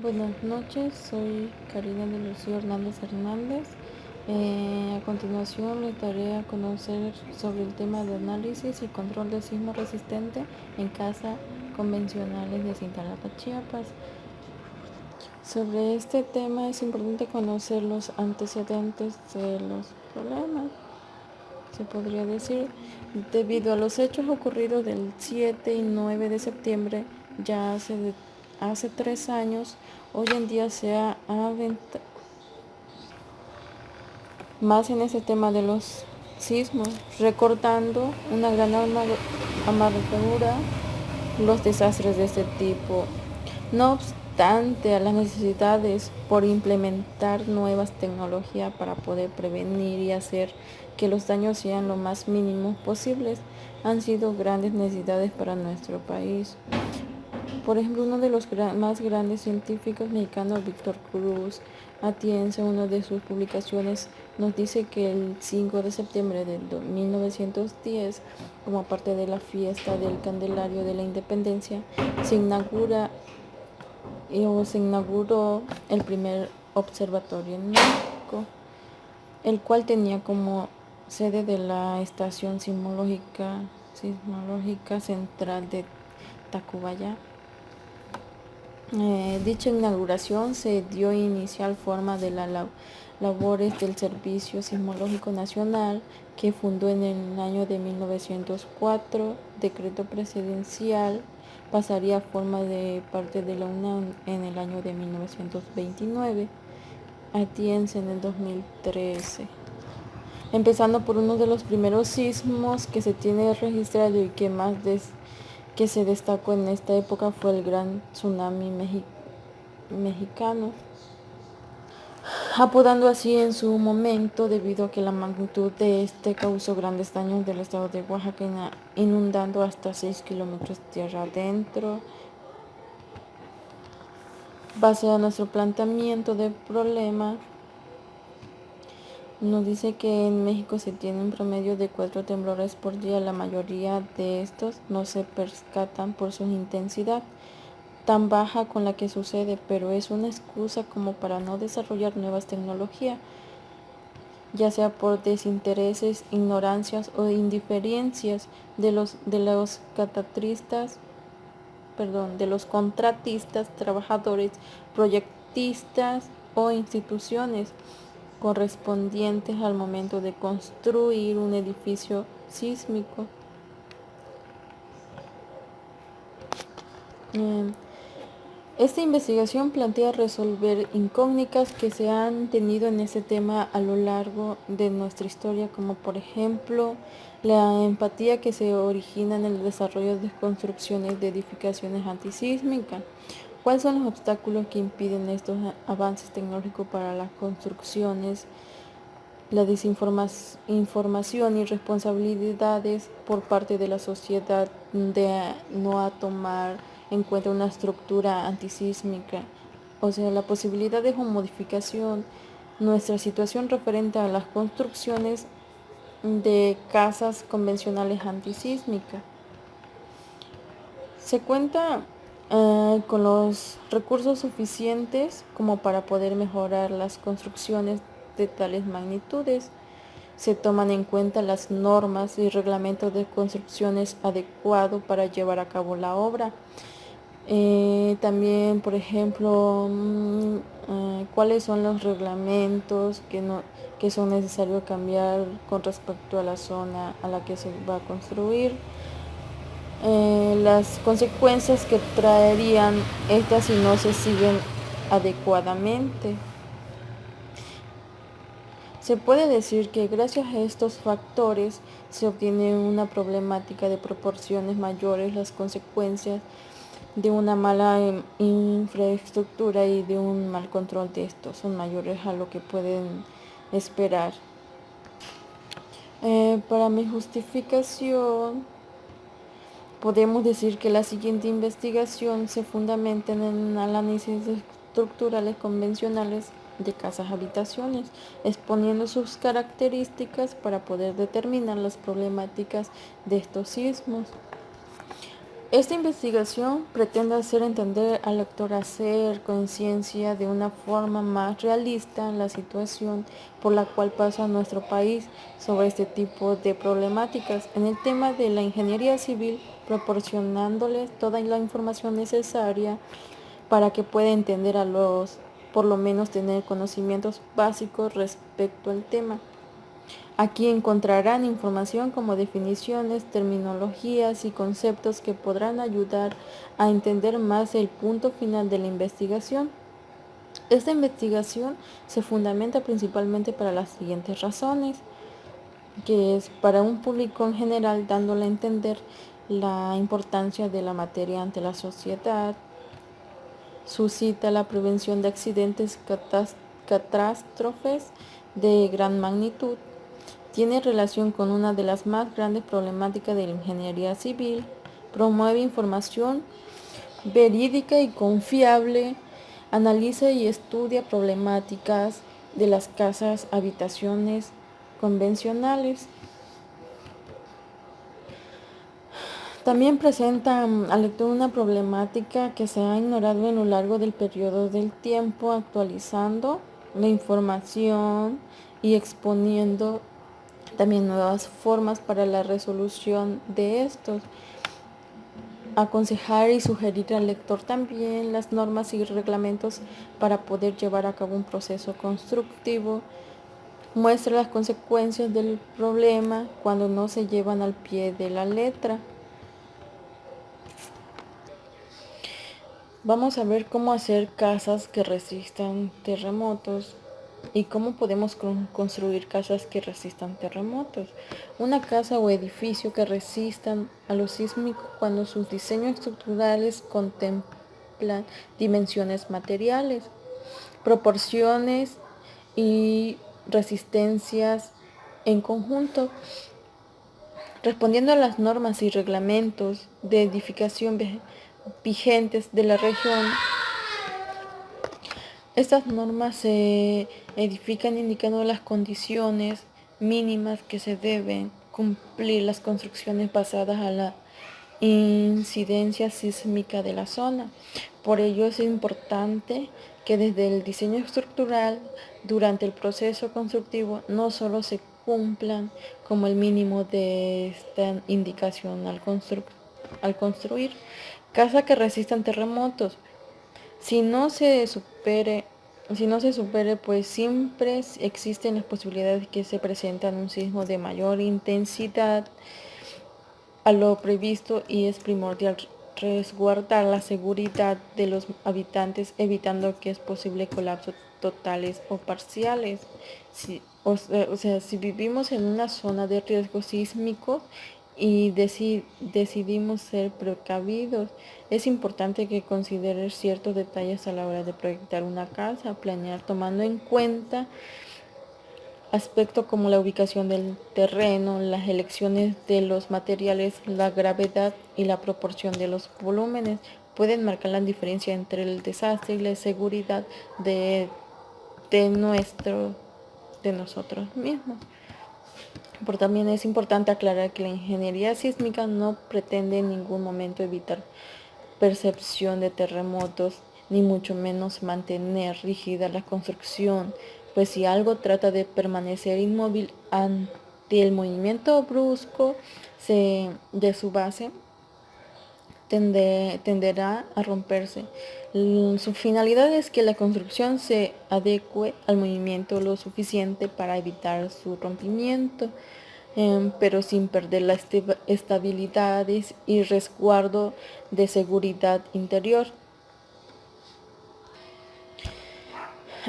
Buenas noches, soy Karina de Lucía Hernández. A continuación les daré a conocer sobre el tema de análisis y control de sismo resistente en casas convencionales de Cintalapa, Chiapas. Sobre este tema es importante conocer los antecedentes de los problemas. Se podría decir, debido a los hechos ocurridos del 7 y 9 de septiembre, ya hace 3 años, hoy en día se ha aventado más en ese tema de los sismos, recordando una gran amargura los desastres de este tipo. No obstante a las necesidades por implementar nuevas tecnologías para poder prevenir y hacer que los daños sean lo más mínimos posibles, han sido grandes necesidades para nuestro país. Por ejemplo, uno de los más grandes científicos mexicanos, Víctor Cruz Atienza, en una de sus publicaciones nos dice que el 5 de septiembre de 1910, como parte de la fiesta del Candelario de la Independencia, se inauguró el primer observatorio en México, el cual tenía como sede de la Estación Sismológica Central de Tacubaya. Dicha inauguración se dio inicial forma de las labores del Servicio Sismológico Nacional, que fundó en el año de 1904. Decreto presidencial pasaría a forma de parte de la UNAM en el año de 1929, Atienza en el 2013. Empezando por uno de los primeros sismos que se tiene registrado y que se destacó en esta época fue el gran tsunami mexicano, apodando así en su momento debido a que la magnitud de este causó grandes daños del estado de Oaxaca, inundando hasta 6 kilómetros tierra adentro. Base a nuestro planteamiento del problema, nos dice que en México se tiene un promedio de 4 temblores por día. La mayoría de estos no se percatan por su intensidad tan baja con la que sucede, pero es una excusa como para no desarrollar nuevas tecnologías, ya sea por desintereses, ignorancias o indiferencias de los contratistas, trabajadores, proyectistas o instituciones correspondientes al momento de construir un edificio sísmico. Esta investigación plantea resolver incógnitas que se han tenido en este tema a lo largo de nuestra historia, como por ejemplo la empatía que se origina en el desarrollo de construcciones de edificaciones antisísmicas. ¿Cuáles son los obstáculos que impiden estos avances tecnológicos para las construcciones? La desinformación y responsabilidades por parte de la sociedad de no tomar en cuenta una estructura antisísmica, o sea, la posibilidad de modificación. Nuestra situación referente a las construcciones de casas convencionales antisísmicas. Se cuenta con los recursos suficientes como para poder mejorar las construcciones de tales magnitudes. Se toman en cuenta las normas y reglamentos de construcciones adecuados para llevar a cabo la obra. También, por ejemplo, cuáles son los reglamentos que son necesarios cambiar con respecto a la zona a la que se va a construir. Las consecuencias que traerían estas si no se siguen adecuadamente. Se puede decir que gracias a estos factores se obtiene una problemática de proporciones mayores. Las consecuencias de una mala infraestructura y de un mal control de estos son mayores a lo que pueden esperar. Para mi justificación, podemos decir que la siguiente investigación se fundamenta en el análisis estructurales convencionales de casas habitaciones, exponiendo sus características para poder determinar las problemáticas de estos sismos. Esta investigación pretende hacer entender al lector, hacer conciencia de una forma más realista la situación por la cual pasa nuestro país sobre este tipo de problemáticas en el tema de la ingeniería civil, proporcionándoles toda la información necesaria para que pueda entender por lo menos tener conocimientos básicos respecto al tema. Aquí encontrarán información como definiciones, terminologías y conceptos que podrán ayudar a entender más el punto final de la investigación. Esta investigación se fundamenta principalmente para las siguientes razones, que es para un público en general, dándole a entender la importancia de la materia ante la sociedad, suscita la prevención de accidentes, catástrofes de gran magnitud, tiene relación con una de las más grandes problemáticas de la ingeniería civil, promueve información verídica y confiable, analiza y estudia problemáticas de las casas, habitaciones convencionales. También presenta al lector una problemática que se ha ignorado a lo largo del periodo del tiempo, actualizando la información y exponiendo también nuevas formas para la resolución de estos. Aconsejar y sugerir al lector también las normas y reglamentos para poder llevar a cabo un proceso constructivo. Muestra las consecuencias del problema cuando no se llevan al pie de la letra. Vamos a ver cómo hacer casas que resistan terremotos y cómo podemos construir casas que resistan terremotos. Una casa o edificio que resistan a lo sísmico cuando sus diseños estructurales contemplan dimensiones materiales, proporciones y resistencias en conjunto, respondiendo a las normas y reglamentos de edificación vigentes de la región. Estas normas se edifican indicando las condiciones mínimas que se deben cumplir las construcciones basadas a la incidencia sísmica de la zona. Por ello es importante que desde el diseño estructural, durante el proceso constructivo, no solo se cumplan como el mínimo de esta indicación al construir casas que resistan terremotos. Si no se supere, pues siempre existen las posibilidades de que se presenten un sismo de mayor intensidad a lo previsto y es primordial resguardar la seguridad de los habitantes, evitando que es posible colapsos totales o parciales. Si vivimos en una zona de riesgo sísmico y decidimos ser precavidos, es importante que consideren ciertos detalles a la hora de proyectar una casa, planear tomando en cuenta aspectos como la ubicación del terreno, las elecciones de los materiales, la gravedad y la proporción de los volúmenes pueden marcar la diferencia entre el desastre y la seguridad de nosotros mismos. Pero también es importante aclarar que la ingeniería sísmica no pretende en ningún momento evitar percepción de terremotos, ni mucho menos mantener rígida la construcción, pues si algo trata de permanecer inmóvil ante el movimiento brusco de su base, tenderá a romperse. Su finalidad es que la construcción se adecue al movimiento lo suficiente para evitar su rompimiento, pero sin perder la estabilidad y resguardo de seguridad interior.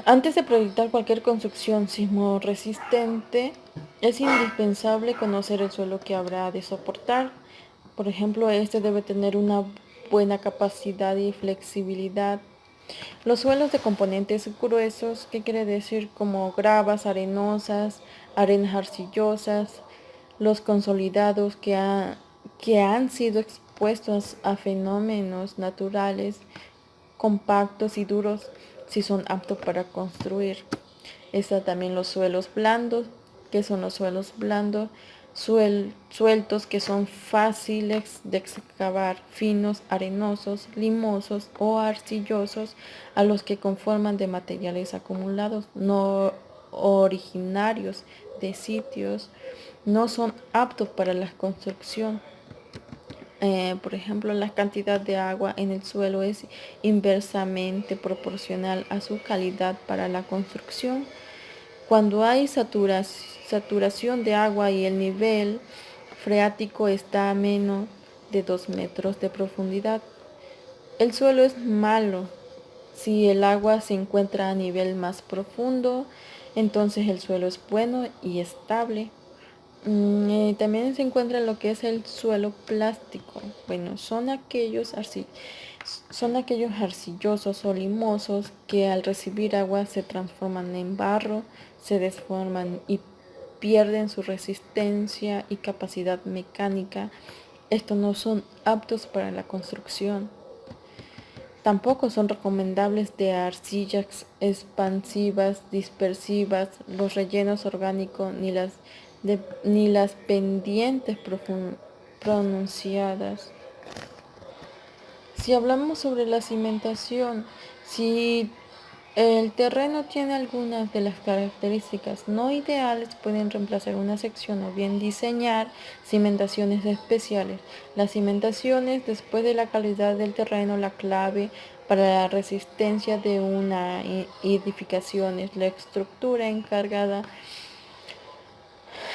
Antes de proyectar cualquier construcción sismo resistente, es indispensable conocer el suelo que habrá de soportar. Por ejemplo, este debe tener una buena capacidad y flexibilidad. Los suelos de componentes gruesos, ¿qué quiere decir? Como gravas arenosas, arenas arcillosas, los consolidados que han sido expuestos a fenómenos naturales, compactos y duros, si son aptos para construir. Están también los suelos blandos. ¿Qué son los suelos blandos? sueltos que son fáciles de excavar, finos, arenosos, limosos o arcillosos, a los que conforman de materiales acumulados, no originarios de sitios, no son aptos para la construcción. Por ejemplo, la cantidad de agua en el suelo es inversamente proporcional a su calidad para la construcción. Cuando hay saturación de agua y el nivel freático está a menos de 2 metros de profundidad, el suelo es malo. Si el agua se encuentra a nivel más profundo, entonces el suelo es bueno y estable. También se encuentra lo que es el suelo plástico. Bueno, son aquellos arcillosos o limosos que al recibir agua se transforman en barro, se desforman y pierden su resistencia y capacidad mecánica. Estos no son aptos para la construcción. Tampoco son recomendables de arcillas expansivas, dispersivas, los rellenos orgánicos ni las pendientes pronunciadas. Si hablamos sobre la cimentación, si el terreno tiene algunas de las características no ideales, pueden reemplazar una sección o bien diseñar cimentaciones especiales. Las cimentaciones, después de la calidad del terreno, la clave para la resistencia de una edificación es la estructura encargada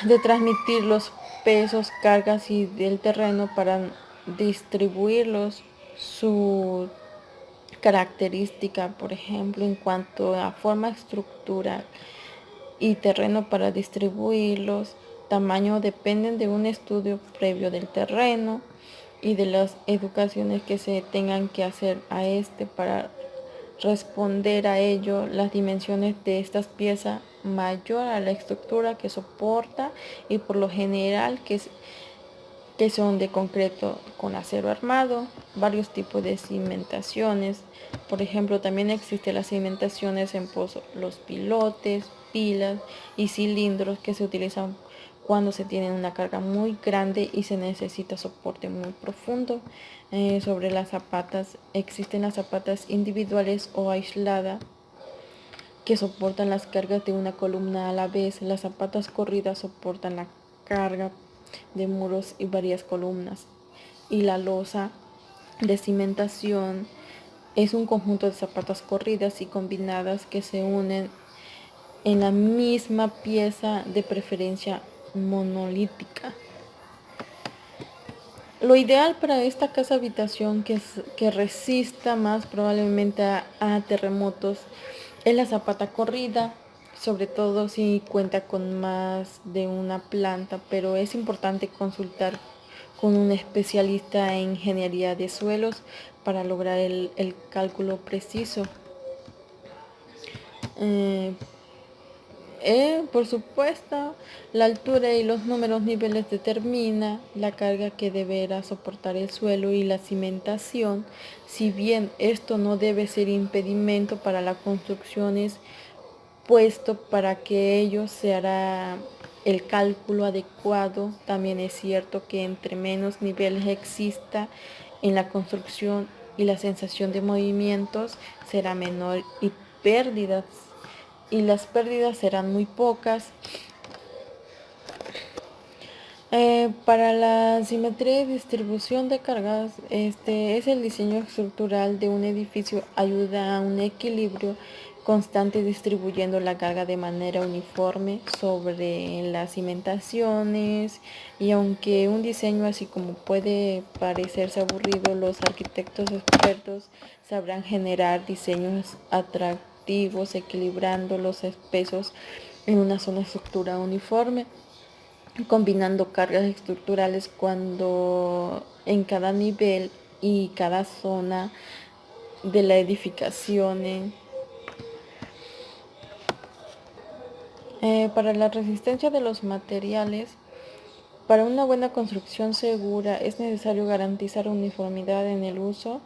de transmitir los pesos, cargas y del terreno para distribuirlos. Su característica, por ejemplo, en cuanto a forma, estructura y terreno para distribuirlos, tamaño, dependen de un estudio previo del terreno y de las educaciones que se tengan que hacer a este para responder a ello. Las dimensiones de estas piezas mayor a la estructura que soporta y por lo general que son de concreto con acero armado, varios tipos de cimentaciones. Por ejemplo, también existen las cimentaciones en pozo, los pilotes, pilas y cilindros que se utilizan cuando se tiene una carga muy grande y se necesita soporte muy profundo. Sobre las zapatas, existen las zapatas individuales o aisladas que soportan las cargas de una columna a la vez. Las zapatas corridas soportan la carga de muros y varias columnas. Y la losa de cimentación es un conjunto de zapatas corridas y combinadas que se unen en la misma pieza, de preferencia monolítica. Lo ideal para esta casa habitación que resista más probablemente a terremotos es la zapata corrida, sobre todo si cuenta con más de una planta, pero es importante consultar con un especialista en ingeniería de suelos para lograr el cálculo preciso. Eh, por supuesto, la altura y los números niveles determina la carga que deberá soportar el suelo y la cimentación. Si bien esto no debe ser impedimento para la construcción, es puesto para que ello se hará el cálculo adecuado. También es cierto que entre menos niveles exista en la construcción y la sensación de movimientos será menor y las pérdidas serán muy pocas. Para la simetría y distribución de cargas, es el diseño estructural de un edificio ayuda a un equilibrio constante distribuyendo la carga de manera uniforme sobre las cimentaciones, y aunque un diseño así como puede parecerse aburrido, los arquitectos expertos sabrán generar diseños atractivos equilibrando los pesos en una sola estructura uniforme, combinando cargas estructurales cuando en cada nivel y cada zona de la edificación. Para la resistencia de los materiales, para una buena construcción segura es necesario garantizar uniformidad en el uso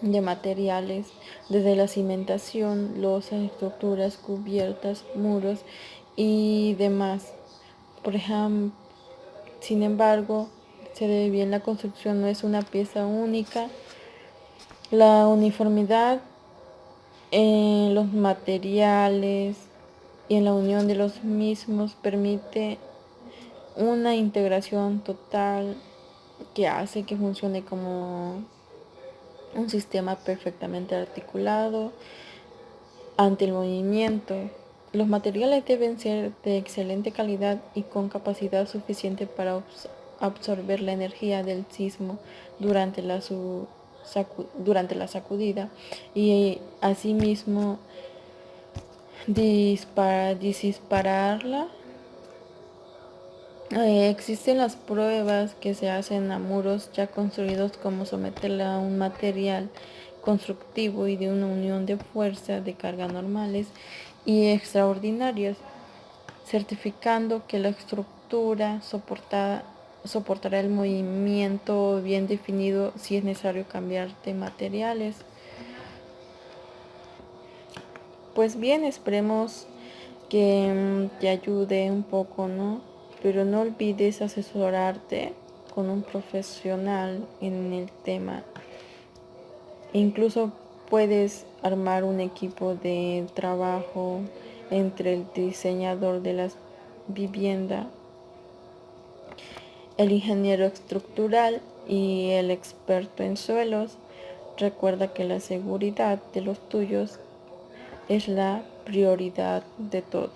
de materiales, desde la cimentación, losas, estructuras, cubiertas, muros y demás. Sin embargo, se ve bien, la construcción no es una pieza única. La uniformidad en los materiales y en la unión de los mismos permite una integración total que hace que funcione como un sistema perfectamente articulado ante el movimiento. Los materiales deben ser de excelente calidad y con capacidad suficiente para absorber la energía del sismo durante la sacudida y asimismo dispararla. Existen las pruebas que se hacen a muros ya construidos, como someterla a un material constructivo y de una unión de fuerza de carga normales y extraordinarias, certificando que la estructura soportará el movimiento bien definido si es necesario cambiar de materiales. Pues bien, esperemos que te ayude un poco, ¿no? Pero no olvides asesorarte con un profesional en el tema. Incluso puedes armar un equipo de trabajo entre el diseñador de la vivienda, el ingeniero estructural y el experto en suelos. Recuerda que la seguridad de los tuyos es la prioridad de todo.